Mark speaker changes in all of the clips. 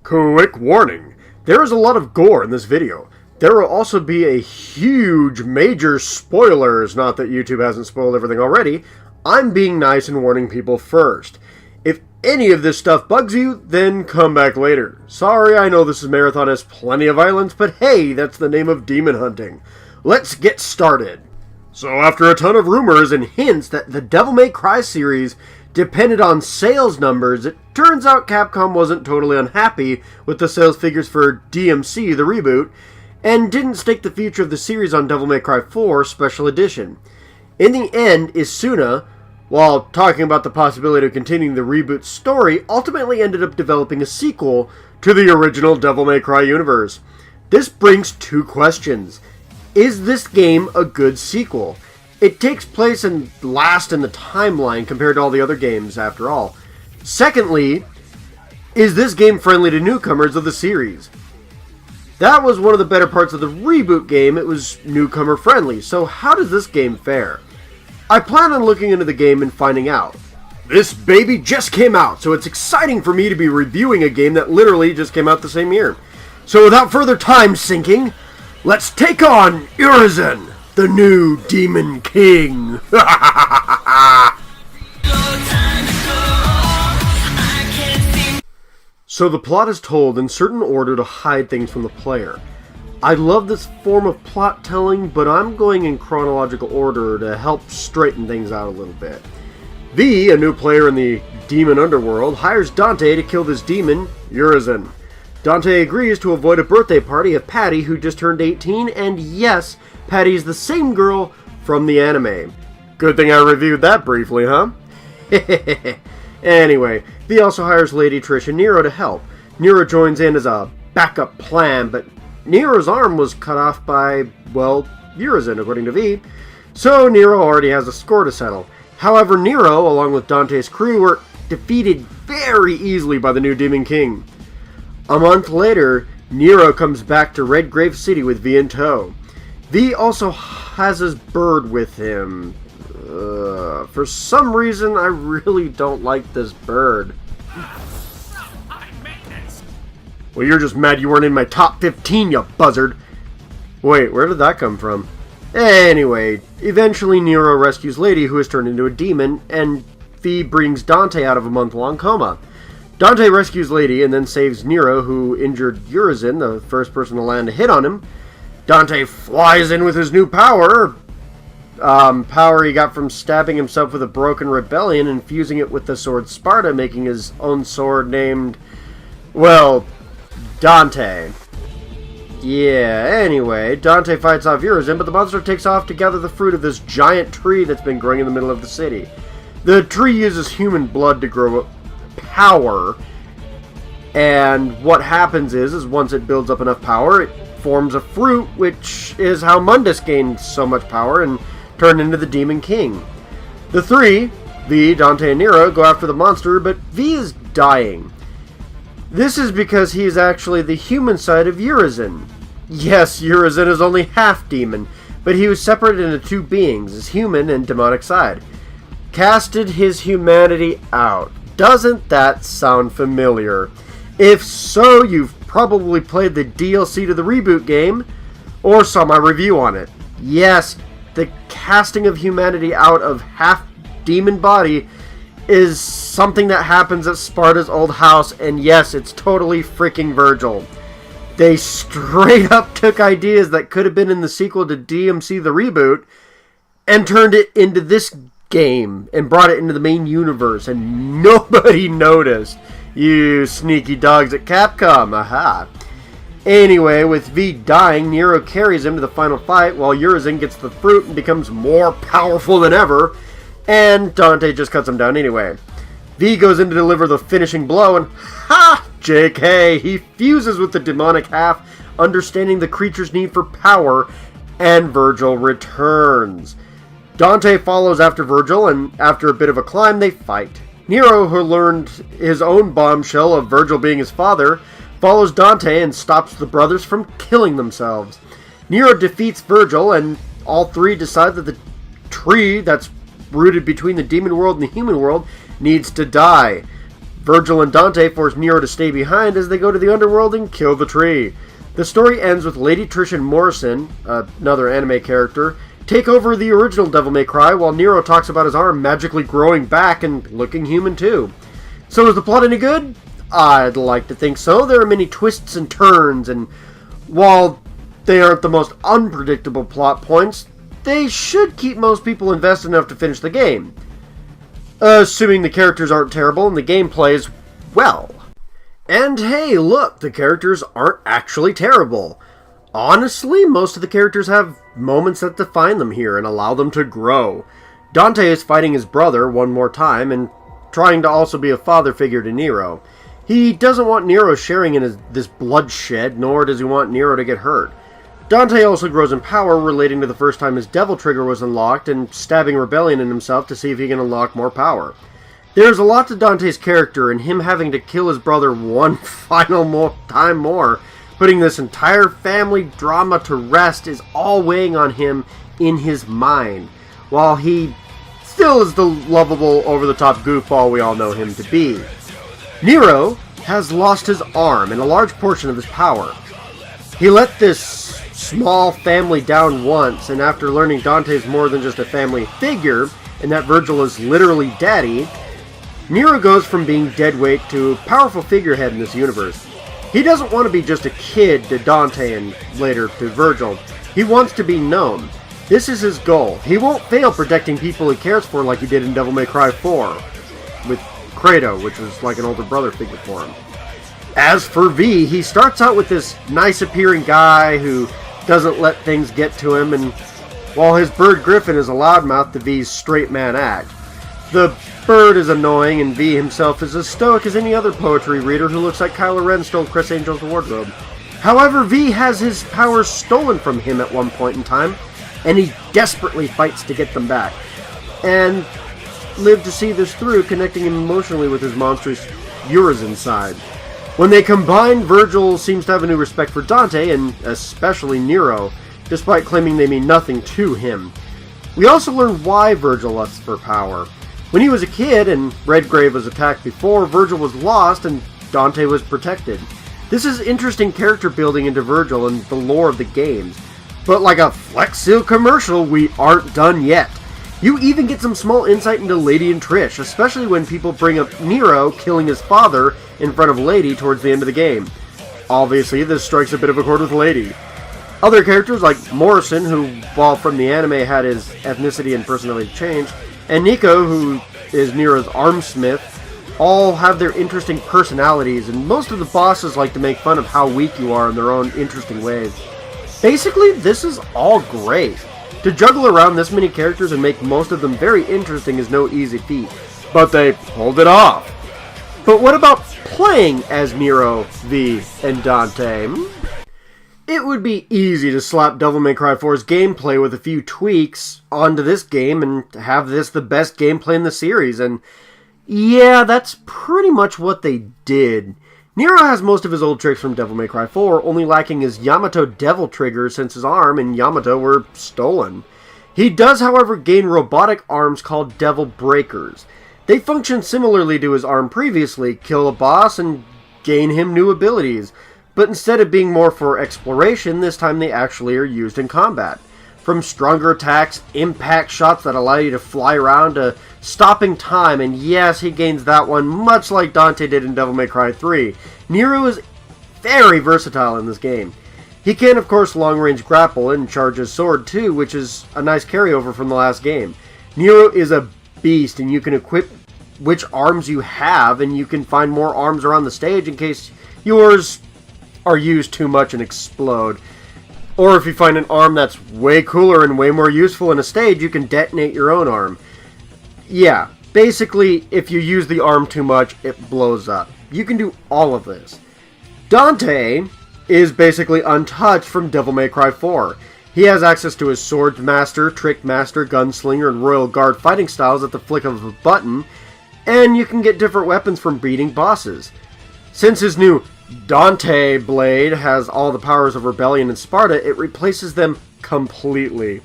Speaker 1: Quick warning, there is a lot of gore in this video. There will also be a huge major spoilers, not that YouTube hasn't spoiled everything already. I'm being nice and warning people first. If any of this stuff bugs you, then come back later. Sorry, I know this marathon has plenty of violence, but hey, that's the name of demon hunting. Let's get started. So after a ton of rumors and hints that the Devil May Cry series depended on sales numbers, it turns out Capcom wasn't totally unhappy with the sales figures for DMC, the reboot, and didn't stake the future of the series on Devil May Cry 4 Special Edition. In the end, Isuna, while talking about the possibility of continuing the reboot story, ultimately ended up developing a sequel to the original Devil May Cry universe. This brings two questions. Is this game a good sequel? It takes place last in the timeline compared to all the other games, after all. Secondly, is this game friendly to newcomers of the series? That was one of the better parts of the reboot game. It was newcomer friendly. So how does this game fare? I plan on looking into the game and finding out. This baby just came out, so it's exciting for me to be reviewing a game that literally just came out the same year. So without further time sinking, let's take on Urizen, the new Demon King. So the plot is told in certain order to hide things from the player. I love this form of plot telling, but I'm going in chronological order to help straighten things out a little bit. V, a new player in the demon underworld, hires Dante to kill this demon, Urizen. Dante agrees to avoid a birthday party of Patty, who just turned 18, and yes, Patty is the same girl from the anime. Good thing I reviewed that briefly, huh? Anyway, V also hires Lady Trish and Nero to help. Nero joins in as a backup plan, but Nero's arm was cut off by, well, Urizen, according to V. So Nero already has a score to settle. However, Nero, along with Dante's crew, were defeated very easily by the new Demon King. A month later, Nero comes back to Redgrave City with V in tow. V also has his bird with him. For some reason, I really don't like this bird. Well, you're just mad you weren't in my top 15, you buzzard. Wait, where did that come from? Anyway, eventually Nero rescues Lady, who has turned into a demon, and V brings Dante out of a month-long coma. Dante rescues Lady and then saves Nero, who injured Urizen, the first person to land a hit on him. Dante flies in with his new power he got from stabbing himself with a broken rebellion and fusing it with the sword Sparta, making his own sword named, well, Dante. Yeah, anyway, Dante fights off Urizen, but the monster takes off to gather the fruit of this giant tree that's been growing in the middle of the city. The tree uses human blood to grow power, and what happens is once it builds up enough power, it forms a fruit, which is how Mundus gained so much power and turned into the Demon King. The three, V, Dante, and Nero, go after the monster, but V is dying. This is because he is actually the human side of Urizen. Yes, Urizen is only half demon, but he was separated into two beings, his human and demonic side. Casted his humanity out. Doesn't that sound familiar? If so, you've probably played the DLC to the reboot game, or saw my review on it. Yes, the casting of humanity out of half-demon body is something that happens at Sparta's old house, and yes, it's totally freaking Virgil. They straight up took ideas that could have been in the sequel to DMC the reboot, and turned it into this game, and brought it into the main universe, and nobody noticed. You sneaky dogs at Capcom, aha. Anyway, with V dying, Nero carries him to the final fight, while Urizen gets the fruit and becomes more powerful than ever, and Dante just cuts him down anyway. V goes in to deliver the finishing blow, and ha! JK, he fuses with the demonic half, understanding the creature's need for power, and Virgil returns. Dante follows after Virgil, and after a bit of a climb, they fight. Nero, who learned his own bombshell of Virgil being his father, follows Dante and stops the brothers from killing themselves. Nero defeats Virgil, and all three decide that the tree that's rooted between the demon world and the human world needs to die. Virgil and Dante force Nero to stay behind as they go to the underworld and kill the tree. The story ends with Lady Trish and Morrison, another anime character, take over the original Devil May Cry while Nero talks about his arm magically growing back and looking human too. So is the plot any good? I'd like to think so. There are many twists and turns, and while they aren't the most unpredictable plot points, they should keep most people invested enough to finish the game. Assuming the characters aren't terrible and the game plays well. And hey, look, the characters aren't actually terrible. Honestly, most of the characters have moments that define them here and allow them to grow. Dante is fighting his brother one more time and trying to also be a father figure to Nero. He doesn't want Nero sharing in this bloodshed, nor does he want Nero to get hurt. Dante also grows in power, relating to the first time his devil trigger was unlocked and stabbing rebellion in himself to see if he can unlock more power. There's a lot to Dante's character, and him having to kill his brother one final time more, putting this entire family drama to rest, is all weighing on him in his mind, while he still is the lovable, over-the-top goofball we all know him to be. Nero has lost his arm and a large portion of his power. He let this small family down once, and after learning Dante's more than just a family figure, and that Virgil is literally daddy, Nero goes from being deadweight to a powerful figurehead in this universe. He doesn't want to be just a kid to Dante and later to Virgil. He wants to be known. This is his goal. He won't fail protecting people he cares for like he did in Devil May Cry 4 with Kratos, which was like an older brother figure for him. As for V, he starts out with this nice appearing guy who doesn't let things get to him, and while his bird Griffin is a loudmouth to V's straight man act. The bird is annoying, and V himself is as stoic as any other poetry reader who looks like Kylo Ren stole Chris Angel's wardrobe. However, V has his powers stolen from him at one point in time, and he desperately fights to get them back, and live to see this through, connecting him emotionally with his monstrous Urizen side. When they combine, Virgil seems to have a new respect for Dante, and especially Nero, despite claiming they mean nothing to him. We also learn why Virgil lusts for power. When he was a kid and Redgrave was attacked before, Virgil was lost and Dante was protected. This is interesting character building into Virgil and the lore of the games. But like a Flex Seal commercial, we aren't done yet. You even get some small insight into Lady and Trish, especially when people bring up Nero killing his father in front of Lady towards the end of the game. Obviously, this strikes a bit of a chord with Lady. Other characters like Morrison, who, while from the anime had his ethnicity and personality changed, and Nico, who is Nero's armsmith, all have their interesting personalities, and most of the bosses like to make fun of how weak you are in their own interesting ways. Basically, this is all great. To juggle around this many characters and make most of them very interesting is no easy feat, but they pulled it off. But what about playing as Nero, V, and Dante? It would be easy to slap Devil May Cry 4's gameplay with a few tweaks onto this game and have this the best gameplay in the series, and yeah, that's pretty much what they did. Nero has most of his old tricks from Devil May Cry 4, only lacking his Yamato Devil trigger since his arm and Yamato were stolen. He does, however, gain robotic arms called Devil Breakers. They function similarly to his arm previously, kill a boss and gain him new abilities, but instead of being more for exploration, this time they actually are used in combat. From stronger attacks, impact shots that allow you to fly around, to stopping time, and yes, he gains that one much like Dante did in Devil May Cry 3. Nero is very versatile in this game. He can, of course, long-range grapple and charge his sword too, which is a nice carryover from the last game. Nero is a beast, and you can equip which arms you have, and you can find more arms around the stage in case yours are used too much and explode. Or if you find an arm that's way cooler and way more useful in a stage, you can detonate your own arm. Yeah, basically, if you use the arm too much, it blows up. You can do all of this. Dante is basically untouched from Devil May Cry 4. He has access to his Sword Master, Trick Master, Gunslinger, and Royal Guard fighting styles at the flick of a button, and you can get different weapons from beating bosses. Since his new Dante Blade has all the powers of Rebellion and Sparta, it replaces them completely.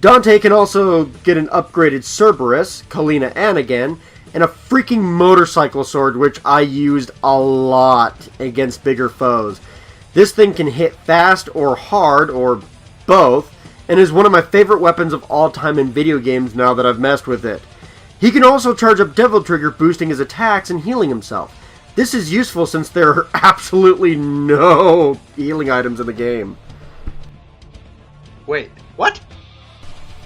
Speaker 1: Dante can also get an upgraded Cerberus, Kalina Ann again, and a freaking motorcycle sword, which I used a lot against bigger foes. This thing can hit fast or hard, or both, and is one of my favorite weapons of all time in video games now that I've messed with it. He can also charge up Devil Trigger, boosting his attacks and healing himself. This is useful since there are absolutely no healing items in the game.
Speaker 2: Wait, what?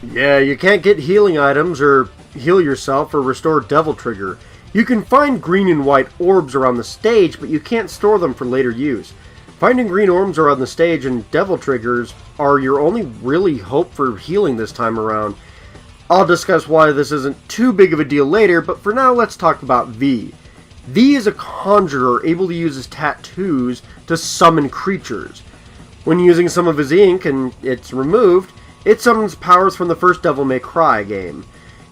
Speaker 1: Yeah, you can't get healing items or heal yourself or restore Devil Trigger. You can find green and white orbs around the stage, but you can't store them for later use. Finding green orbs around the stage and Devil Triggers are your only really hope for healing this time around. I'll discuss why this isn't too big of a deal later, but for now let's talk about V. V is a conjurer able to use his tattoos to summon creatures. When using some of his ink and it's removed, it summons powers from the first Devil May Cry game.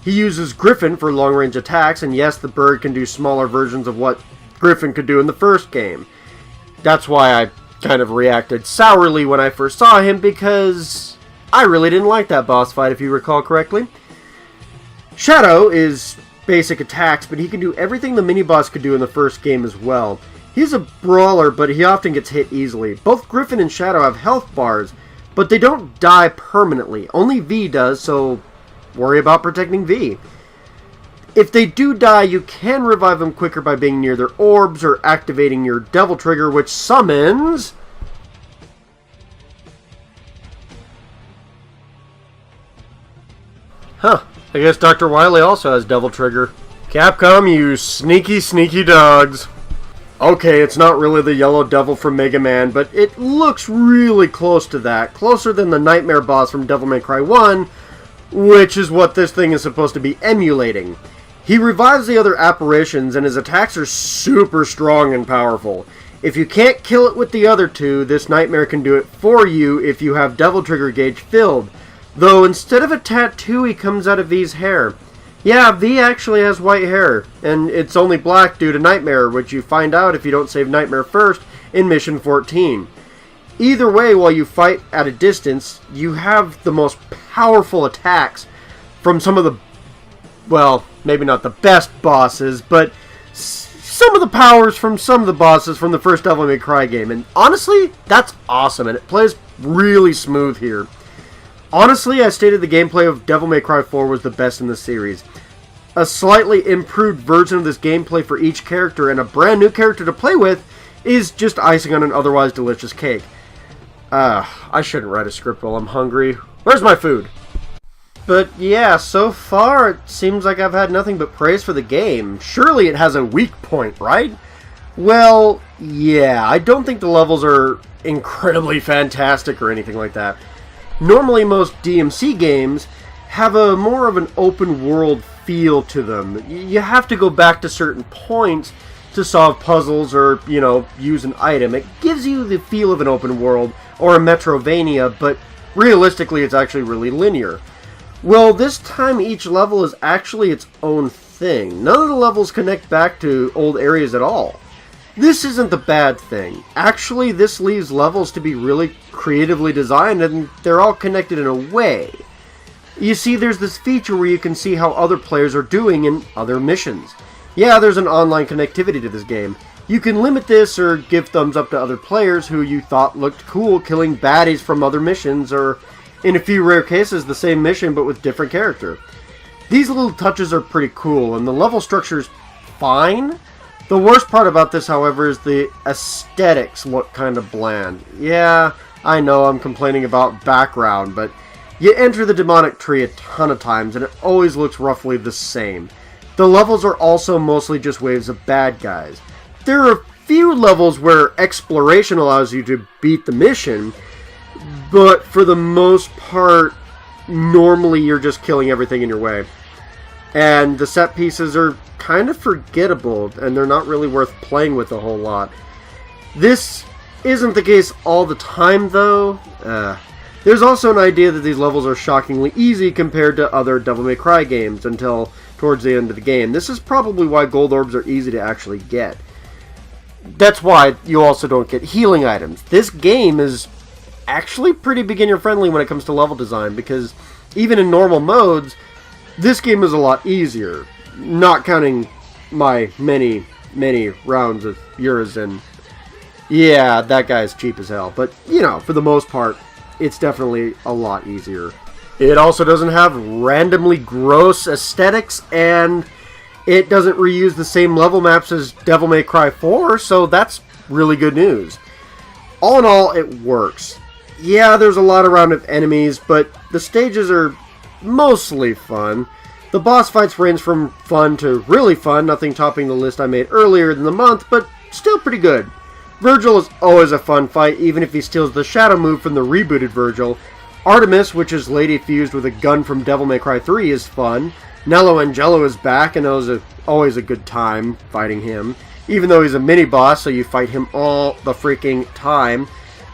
Speaker 1: He uses Griffin for long-range attacks, and yes, the bird can do smaller versions of what Griffin could do in the first game. That's why I kind of reacted sourly when I first saw him, because I really didn't like that boss fight, if you recall correctly. Shadow is basic attacks, but he can do everything the mini-boss could do in the first game as well. He's a brawler, but he often gets hit easily. Both Griffin and Shadow have health bars, but they don't die permanently. Only V does, so worry about protecting V. If they do die, you can revive them quicker by being near their orbs or activating your Devil Trigger, which summons... Huh, I guess Dr. Wily also has Devil Trigger. Capcom, you sneaky, sneaky dogs. Okay, it's not really the Yellow Devil from Mega Man, but it looks really close to that. Closer than the Nightmare boss from Devil May Cry 1, which is what this thing is supposed to be emulating. He revives the other apparitions, and his attacks are super strong and powerful. If you can't kill it with the other two, this Nightmare can do it for you if you have Devil Trigger gauge filled. Though instead of a tattoo, he comes out of V's hair. Yeah, V actually has white hair, and it's only black due to Nightmare, which you find out if you don't save Nightmare first in Mission 14. Either way, while you fight at a distance, you have the most powerful attacks from some of the, well, maybe not the best bosses, but some of the powers from some of the bosses from the first Devil May Cry game. And honestly, that's awesome, and it plays really smooth here. Honestly, I stated the gameplay of Devil May Cry 4 was the best in the series. A slightly improved version of this gameplay for each character and a brand new character to play with is just icing on an otherwise delicious cake. I shouldn't write a script while I'm hungry. Where's my food? But yeah, so far it seems like I've had nothing but praise for the game. Surely it has a weak point, right? Well, yeah, I don't think the levels are incredibly fantastic or anything like that. Normally, most DMC games have a more of an open world feel to them. You have to go back to certain points to solve puzzles or, use an item. It gives you the feel of an open world or a Metrovania, but realistically it's actually really linear. Well, this time each level is actually its own thing. None of the levels connect back to old areas at all. This isn't the bad thing. Actually, this leaves levels to be really creatively designed, and they're all connected in a way. You see, there's this feature where you can see how other players are doing in other missions. Yeah, there's an online connectivity to this game. You can limit this or give thumbs up to other players who you thought looked cool killing baddies from other missions, or in a few rare cases, the same mission but with different character. These little touches are pretty cool, and the level structure's fine. The worst part about this, however, is the aesthetics look kind of bland. Yeah, I know I'm complaining about background, but you enter the demonic tree a ton of times and it always looks roughly the same. The levels are also mostly just waves of bad guys. There are a few levels where exploration allows you to beat the mission, but for the most part, normally you're just killing everything in your way. And the set pieces are kind of forgettable, and they're not really worth playing with a whole lot. This isn't the case all the time, though. There's also an idea that these levels are shockingly easy compared to other Devil May Cry games until towards the end of the game. This is probably why gold orbs are easy to actually get. That's why you also don't get healing items. This game is actually pretty beginner-friendly when it comes to level design, because even in normal modes, this game is a lot easier. not counting my many rounds of Urizen. Yeah, that guy's cheap as hell. But, you know, for the most part, it's definitely a lot easier. It also doesn't have randomly gross aesthetics, and it doesn't reuse the same level maps as Devil May Cry 4, so that's really good news. All in all, it works. Yeah, there's a lot of round of enemies, but the stages are mostly fun. The boss fights range from fun to really fun, nothing topping the list I made earlier in the month, but still pretty good. Virgil is always a fun fight, even if he steals the shadow move from the rebooted Virgil. Artemis, which is lady fused with a gun from Devil May Cry 3, is fun. Nello Angelo is back, and it was always a good time fighting him. Even though he's a mini-boss, so you fight him all the freaking time.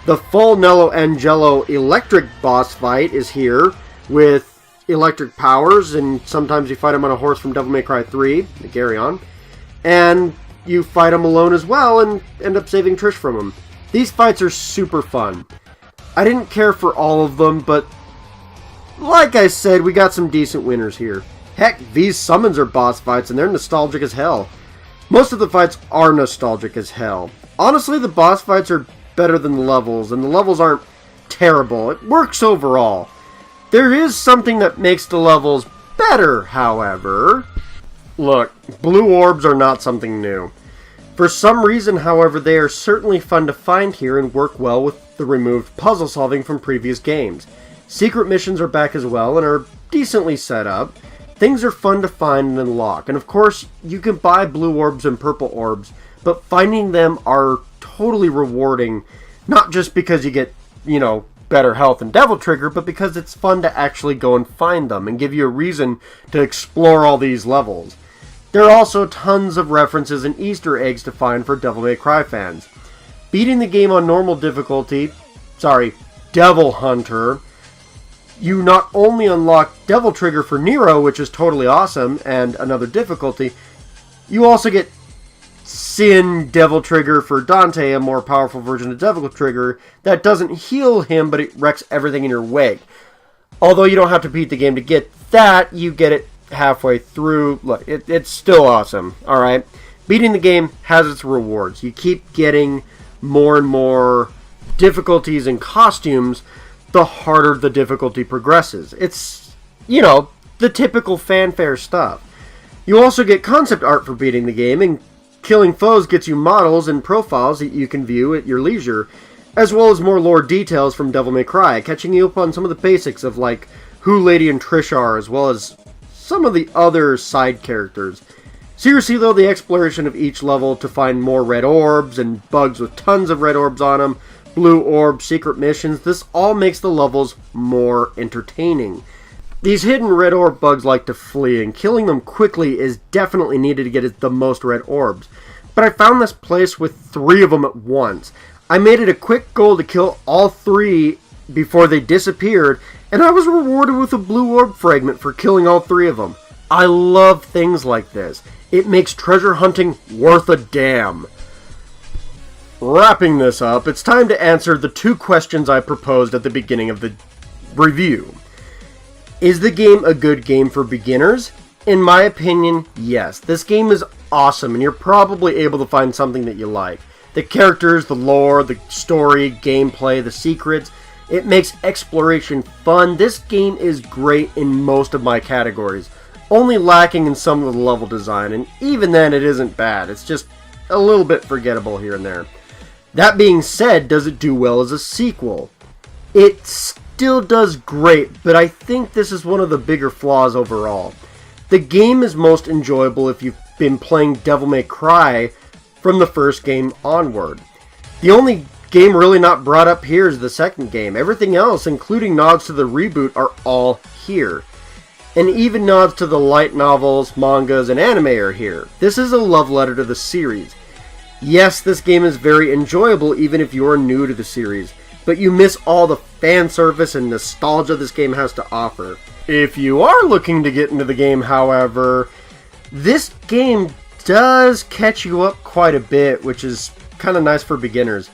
Speaker 1: The full Nello Angelo electric boss fight is here, with electric powers, and sometimes you fight him on a horse from Devil May Cry 3, the Garyon. And you fight him alone as well and end up saving Trish from him. These fights are super fun. I didn't care for all of them, but like I said, we got some decent winners here. Heck, these summons are boss fights and they're nostalgic as hell. Most of the fights are nostalgic as hell. Honestly, the boss fights are better than the levels, and the levels aren't terrible. It works overall. There is something that makes the levels better, however. Look, blue orbs are not something new. For some reason, however, they are certainly fun to find here and work well with the removed puzzle solving from previous games. Secret missions are back as well and are decently set up. Things are fun to find and unlock, and of course, you can buy blue orbs and purple orbs, but finding them are totally rewarding, not just because you get, you know, better health and Devil Trigger, but because it's fun to actually go and find them and give you a reason to explore all these levels. There are also tons of references and Easter eggs to find for Devil May Cry fans. Beating the game on normal difficulty, Devil Hunter, you not only unlock Devil Trigger for Nero, which is totally awesome, and another difficulty, you also get Sin Devil Trigger for Dante, a more powerful version of Devil Trigger that doesn't heal him, but it wrecks everything in your wake. Although you don't have to beat the game to get that, you get it halfway through. Look, it's still awesome, alright? Beating the game has its rewards. You keep getting more and more difficulties and costumes the harder the difficulty progresses. It's, you know, the typical fanfare stuff. You also get concept art for beating the game, and killing foes gets you models and profiles that you can view at your leisure, as well as more lore details from Devil May Cry, catching you up on some of the basics of like who Lady and Trish are, as well as some of the other side characters. Seriously though, the exploration of each level to find more red orbs and bugs with tons of red orbs on them, blue orbs, secret missions, this all makes the levels more entertaining. These hidden red orb bugs like to flee, and killing them quickly is definitely needed to get the most red orbs. But I found this place with 3 of them at once. I made it a quick goal to kill all 3 before they disappeared, and I was rewarded with a blue orb fragment for killing all 3 of them. I love things like this. It makes treasure hunting worth a damn. Wrapping this up, it's time to answer the 2 questions I proposed at the beginning of the review. Is the game a good game for beginners? In my opinion, yes. This game is awesome, and you're probably able to find something that you like. The characters, the lore, the story, gameplay, the secrets. It makes exploration fun. This game is great in most of my categories, only lacking in some of the level design, and even then it isn't bad. It's just a little bit forgettable here and there. That being said, does it do well as a sequel? It still does great, but I think this is one of the bigger flaws overall. The game is most enjoyable if you've been playing Devil May Cry from the first game onward. The only game really not brought up here is the second game. Everything else, including nods to the reboot, are all here. And even nods to the light novels, mangas, and anime are here. This is a love letter to the series. Yes, this game is very enjoyable even if you're new to the series, but you miss all the fan service and nostalgia this game has to offer. If you are looking to get into the game, however, this game does catch you up quite a bit, which is kind of nice for beginners.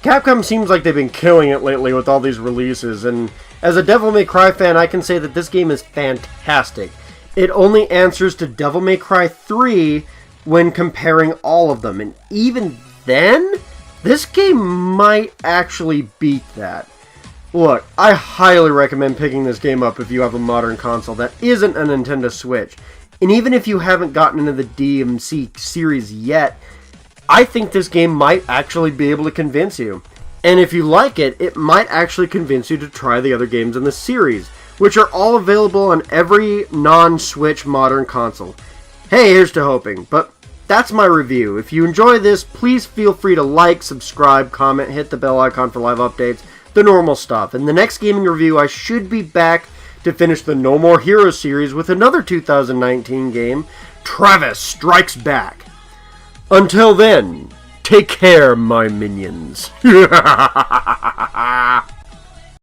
Speaker 1: Capcom seems like they've been killing it lately with all these releases, and as a Devil May Cry fan, I can say that this game is fantastic. It only answers to Devil May Cry 3 when comparing all of them, and even then, this game might actually beat that. Look, I highly recommend picking this game up if you have a modern console that isn't a Nintendo Switch. And even if you haven't gotten into the DMC series yet, I think this game might actually be able to convince you. And if you like it, it might actually convince you to try the other games in the series, which are all available on every non-Switch modern console. Hey, here's to hoping. But that's my review. If you enjoy this, please feel free to like, subscribe, comment, hit the bell icon for live updates, the normal stuff. In the next gaming review, I should be back to finish the No More Heroes series with another 2019 game, Travis Strikes Back. Until then, take care, my minions.